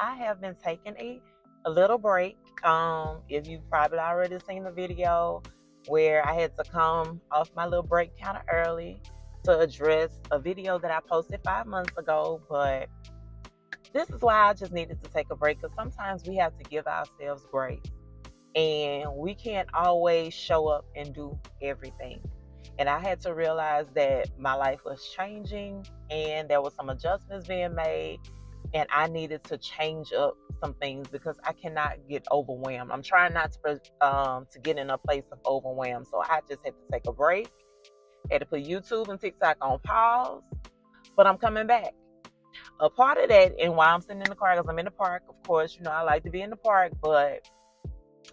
I have been taking a little break. If you've probably already seen the video where I had to come off my little break kind of early to address a video that I posted 5 months ago, but this is why I just needed to take a break, because sometimes we have to give ourselves grace and we can't always show up and do everything. And I had to realize that my life was changing and there was some adjustments being made, and I needed to change up some things because I cannot get overwhelmed. I'm trying not to get in a place of overwhelm. So I just had to take a break. Had to put YouTube and TikTok on pause, but I'm coming back. A part of that, and while I'm sitting in the car, because I'm in the park, of course, I like to be in the park, but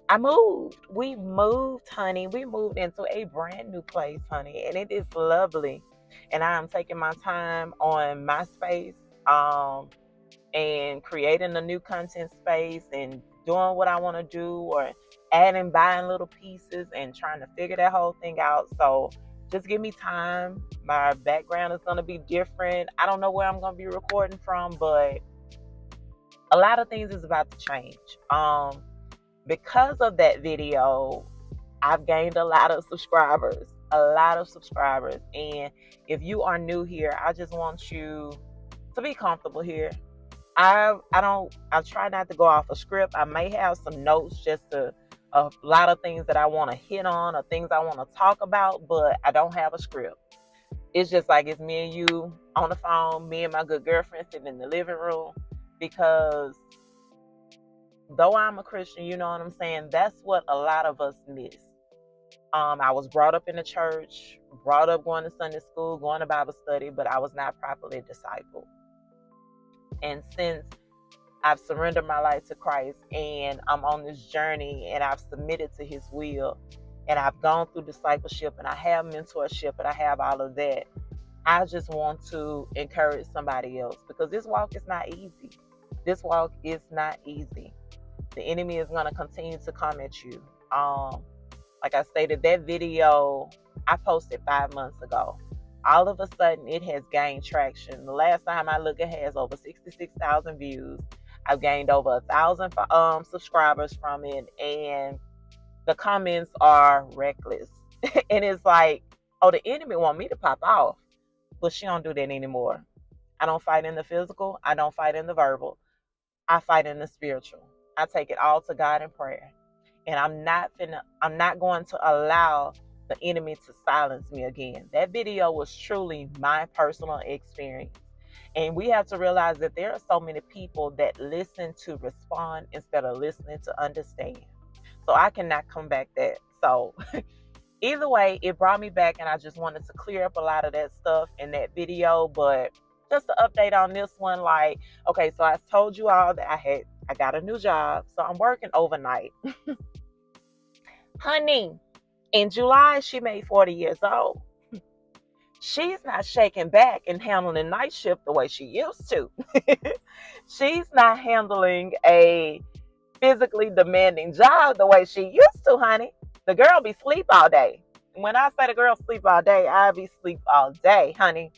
I moved. We moved, honey. We moved into a brand new place, honey, and it is lovely. And I am taking my time on my space, and creating a new content space and doing what I want to do, or buying little pieces and trying to figure that whole thing out. So just give me time. My background is going to be different. I don't know where I'm going to be recording from, but a lot of things is about to change. Because of that video, I've gained a lot of subscribers. And if you are new here, I just want you to be comfortable here. I try not to go off a script. I may have some notes, just a lot of things that I want to hit on or things I want to talk about, but I don't have a script. It's just like it's me and you on the phone, me and my good girlfriend sitting in the living room, because though I'm a Christian, you know what I'm saying, that's what a lot of us miss. I was brought up in the church, brought up going to Sunday school, going to Bible study, but I was not properly discipled. And since I've surrendered my life to Christ and I'm on this journey and I've submitted to his will and I've gone through discipleship and I have mentorship and I have all of that, I just want to encourage somebody else, because this walk is not easy. This walk is not easy. The enemy is going to continue to come at you. Like I stated, that video I posted 5 months ago. All of a sudden, it has gained traction. The last time I looked, it has over 66,000 views. I've gained over 1,000 subscribers from it, and the comments are reckless. And it's like, oh, the enemy want me to pop off, but she don't do that anymore. I don't fight in the physical. I don't fight in the verbal. I fight in the spiritual. I take it all to God in prayer, and I'm not going to allow the enemy to silence me again. That video was truly my personal experience. And we have to realize that there are so many people that listen to respond instead of listening to understand. So I cannot come back that. So either way, it brought me back, and I just wanted to clear up a lot of that stuff in that video. But just to update on this one, like, okay, so I told you all that I got a new job. So I'm working overnight. Honey, in July, she made 40 years old. She's not shaking back and handling night shift the way she used to. She's not handling a physically demanding job the way she used to, honey. The girl be sleep all day. When I say the girl sleep all day, I be sleep all day, honey.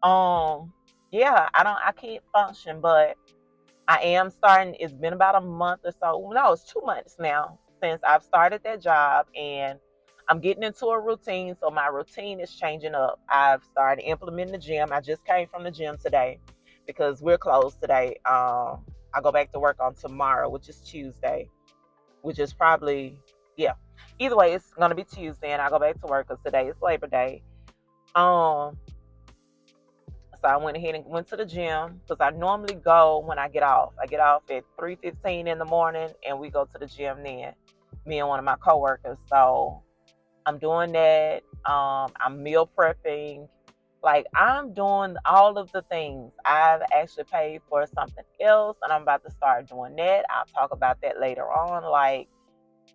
Yeah, I can't function, but I am starting. It's been about a month or so. No, it's 2 months now since I've started that job, and I'm getting into a routine. So my routine is changing up. I've started implementing the gym. I just came from the gym today because we're closed today. I go back to work on tomorrow, which is Tuesday, which is probably, yeah. Either way, it's going to be Tuesday, and I go back to work because today is Labor Day. So I went ahead and went to the gym, because I normally go when I get off. I get off at 3:15 in the morning, and we go to the gym then, me and one of my coworkers. So I'm doing that. I'm meal prepping. Like, I'm doing all of the things. I've actually paid for something else, and I'm about to start doing that. I'll talk about that later on. Like,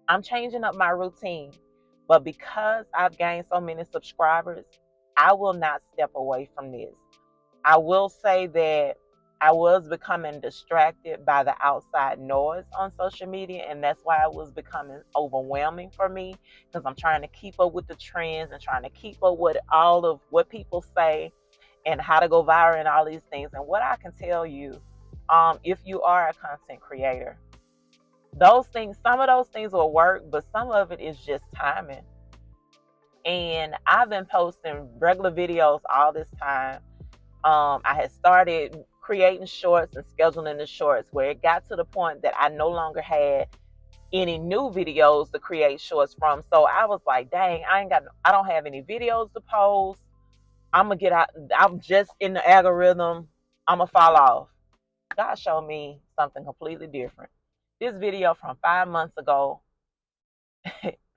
I'm changing up my routine. But because I've gained so many subscribers, I will not step away from this. I will say that I was becoming distracted by the outside noise on social media, and that's why it was becoming overwhelming for me, because I'm trying to keep up with the trends and trying to keep up with all of what people say and how to go viral and all these things. And what I can tell you, if you are a content creator. Those things, some of those things will work, but some of it is just timing. And I've been posting regular videos all this time. I had started creating shorts and scheduling the shorts where it got to the point that I no longer had any new videos to create shorts from. So I was like, dang, I don't have any videos to post. I'm gonna get out. I'm just in the algorithm. I'm gonna fall off. God showed me something completely different. This video from 5 months ago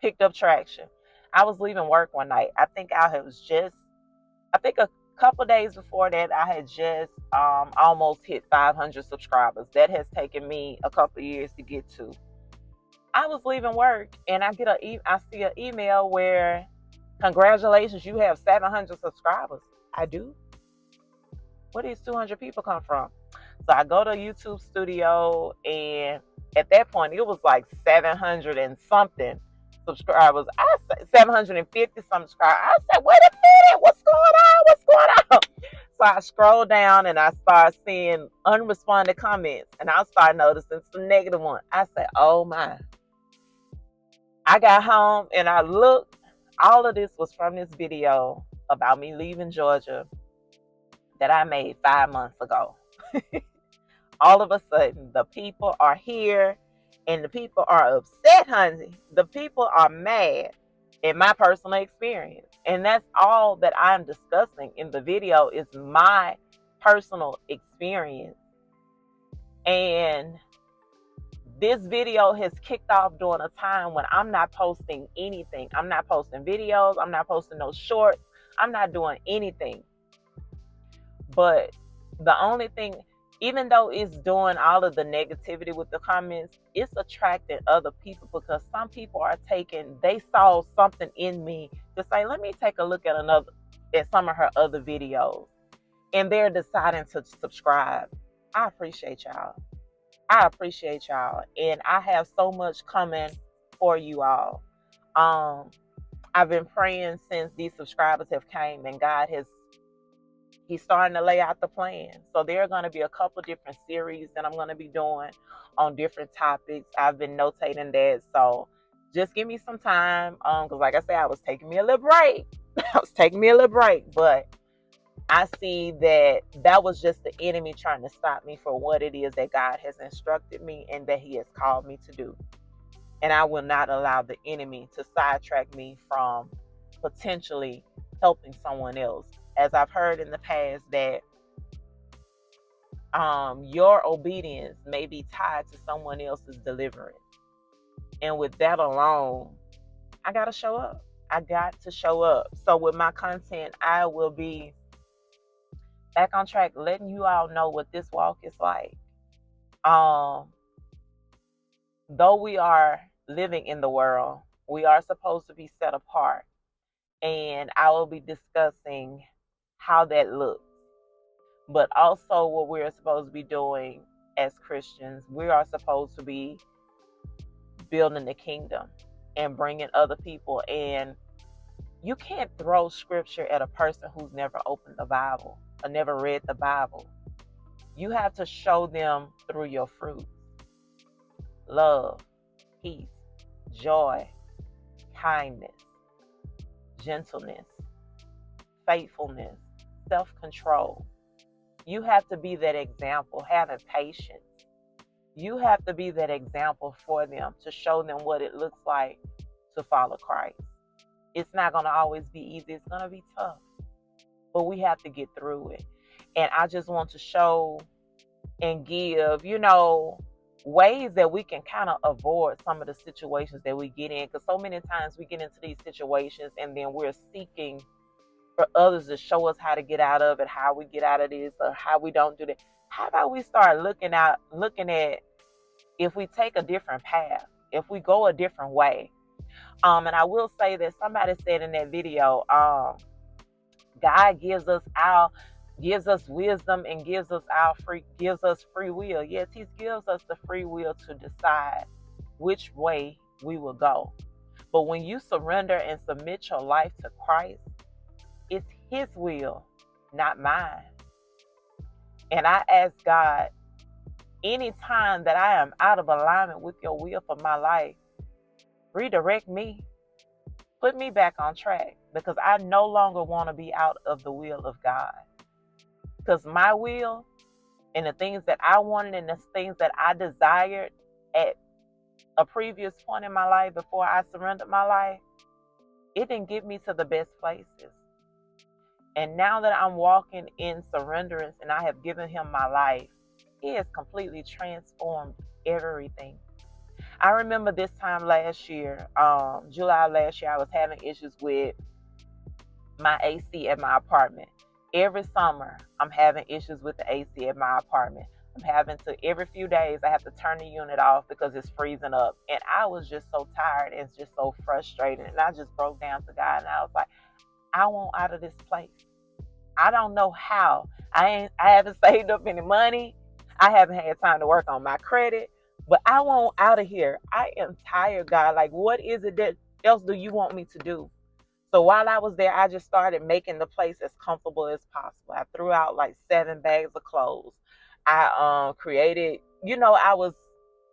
picked up traction. I was leaving work one night. I think a couple days before that, I had just almost hit 500 subscribers. That has taken me a couple years to get to. I was leaving work and I see an email where, congratulations, you have 700 subscribers. I do. Where these 200 people come from? So I go to YouTube studio, and at that point it was like 700 and something subscribers. I said 750 subscribers. I said, wait a minute, what's going on? What's going on? So I scroll down and I start seeing unresponded comments, and I start noticing some negative ones. I said, oh my. I got home and I looked. All of this was from this video about me leaving Georgia that I made 5 months ago. All of a sudden, the people are here and the people are upset, honey. The people are mad in my personal experience. And that's all that I'm discussing in the video is my personal experience. And this video has kicked off during a time when I'm not posting anything. I'm not posting videos. I'm not posting no shorts. I'm not doing anything. But the only thing, even though it's doing all of the negativity with the comments, it's attracting other people because some people are they saw something in me to say, let me take a look at some of her other videos. And they're deciding to subscribe. I appreciate y'all. And I have so much coming for you all. I've been praying since these subscribers have came, and He's starting to lay out the plan. So there are going to be a couple different series that I'm going to be doing on different topics. I've been notating that. So just give me some time. Because like I said, I was taking me a little break. But I see that was just the enemy trying to stop me for what it is that God has instructed me and that He has called me to do. And I will not allow the enemy to sidetrack me from potentially helping someone else. As I've heard in the past that your obedience may be tied to someone else's deliverance. And with that alone, I got to show up. So with my content, I will be back on track, letting you all know what this walk is like. Though we are living in the world, we are supposed to be set apart. And I will be discussing how that looks. But also what we're supposed to be doing as Christians, we are supposed to be building the kingdom and bringing other people. And you can't throw scripture at a person who's never opened the Bible or never read the Bible. You have to show them through your fruits. Love, peace, joy, kindness, gentleness, faithfulness, self-control. You have to be that example, having patience. You have to be that example for them to show them what it looks like to follow Christ. It's not going to always be easy. It's going to be tough. But we have to get through it. And I just want to show and give, ways that we can kind of avoid some of the situations that we get in. Because so many times we get into these situations and then we're seeking for others to show us how to get out of it, how we get out of this, or how we don't do that. How about we start looking at if we take a different path, if we go a different way. And I will say that somebody said in that video, God gives us wisdom and gives us free will. Yes, He gives us the free will to decide which way we will go. But when you surrender and submit your life to Christ, it's His will, not mine. And I ask God any time that I am out of alignment with your will for my life, redirect me, put me back on track, because I no longer want to be out of the will of God. Because my will and the things that I wanted and the things that I desired at a previous point in my life before I surrendered my life, it didn't get me to the best places. And now that I'm walking in surrenderance and I have given him my life, he has completely transformed everything. I remember this time last year, July last year, I was having issues with my AC at my apartment. Every summer, I'm having issues with the AC at my apartment. I'm having to, every few days, I have to turn the unit off because it's freezing up. And I was just so tired and just so frustrated. And I just broke down to God and I was like, I want out of this place. I don't know how. I haven't saved up any money. I haven't had time to work on my credit. But I want out of here. I am tired, God. Like, what is it that else do you want me to do? So while I was there, I just started making the place as comfortable as possible. I threw out like 7 bags of clothes. I created, I was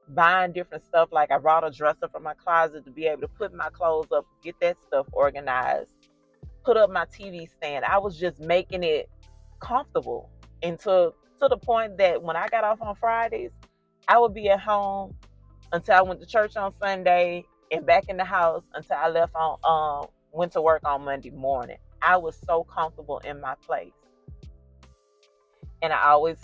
buying different stuff. Like I brought a dresser from my closet to be able to put my clothes up, get that stuff organized, put up my TV stand. I was just making it comfortable, and to the point that when I got off on Fridays, I would be at home until I went to church on Sunday and back in the house until I left on went to work on Monday morning. I was so comfortable in my place. And I always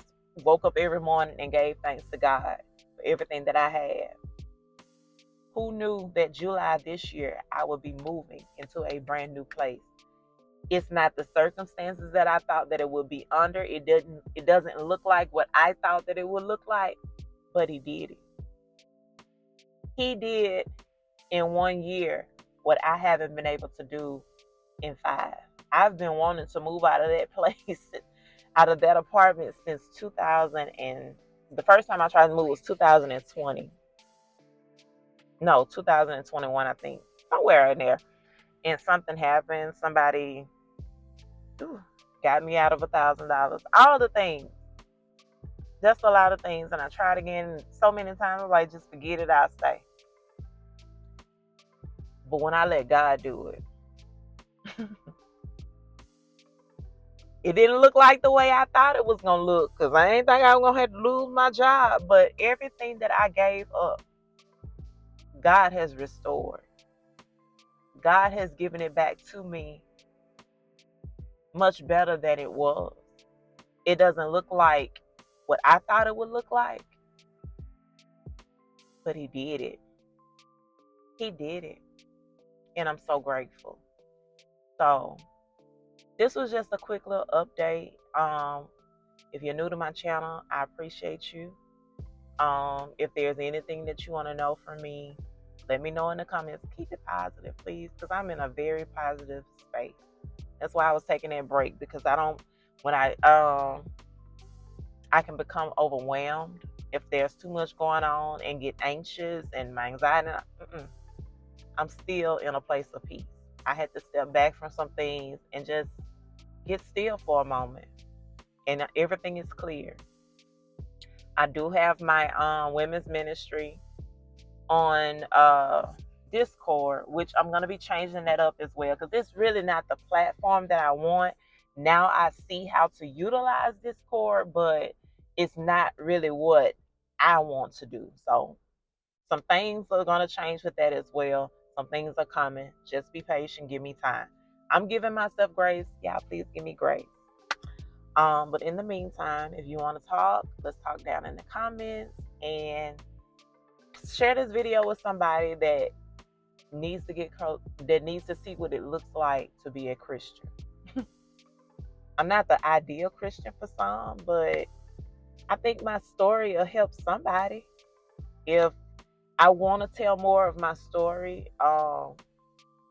woke up every morning and gave thanks to God for everything that I had. Who knew that July this year I would be moving into a brand new place? It's not the circumstances that I thought that it would be under. It doesn't look like what I thought that it would look like, but he did it. He did in 1 year what I haven't been able to do in 5. I've been wanting to move out of that place, out of that apartment since 2000, and the first time I tried to move was 2020. No, 2021, I think. Somewhere in there. And something happened. Somebody got me out of $1,000. All the things. Just a lot of things. And I tried again so many times. I was like, just forget it, I'll stay. But when I let God do it, it didn't look like the way I thought it was going to look, because I ain't think I was going to have to lose my job. But everything that I gave up, God has restored. God has given it back to me much better than it was. It doesn't look like what I thought it would look like, but he did it. He did it. And I'm so grateful. So this was just a quick little update. If you're new to my channel, I appreciate you. If there's anything that you want to know from me, let me know in the comments. Keep it positive, please, because I'm in a very positive space. That's why I was taking that break, because I can become overwhelmed if there's too much going on and get anxious and my anxiety. I'm still in a place of peace. I had to step back from some things and just get still for a moment, and everything is clear. I do have my women's ministry on Discord, which I'm going to be changing that up as well, because it's really not the platform that I want. Now I see how to utilize Discord, but it's not really what I want to do. So some things are going to change with that as well. Some things are coming. Just be patient. Give me time. I'm giving myself grace. Y'all, please give me grace. But in the meantime, if you want to talk, let's talk down in the comments, and share this video with somebody that needs to see what it looks like to be a Christian. I'm not the ideal Christian for some, but I think my story will help somebody. If I want to tell more of my story, I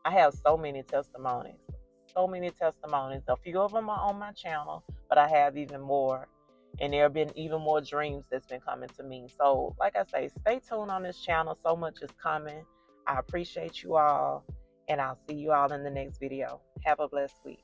have so many testimonies. A few of them are on my channel, but I have even more. And there have been even more dreams that's been coming to me. So, like I say, stay tuned on this channel. So much is coming. I appreciate you all, and I'll see you all in the next video. Have a blessed week.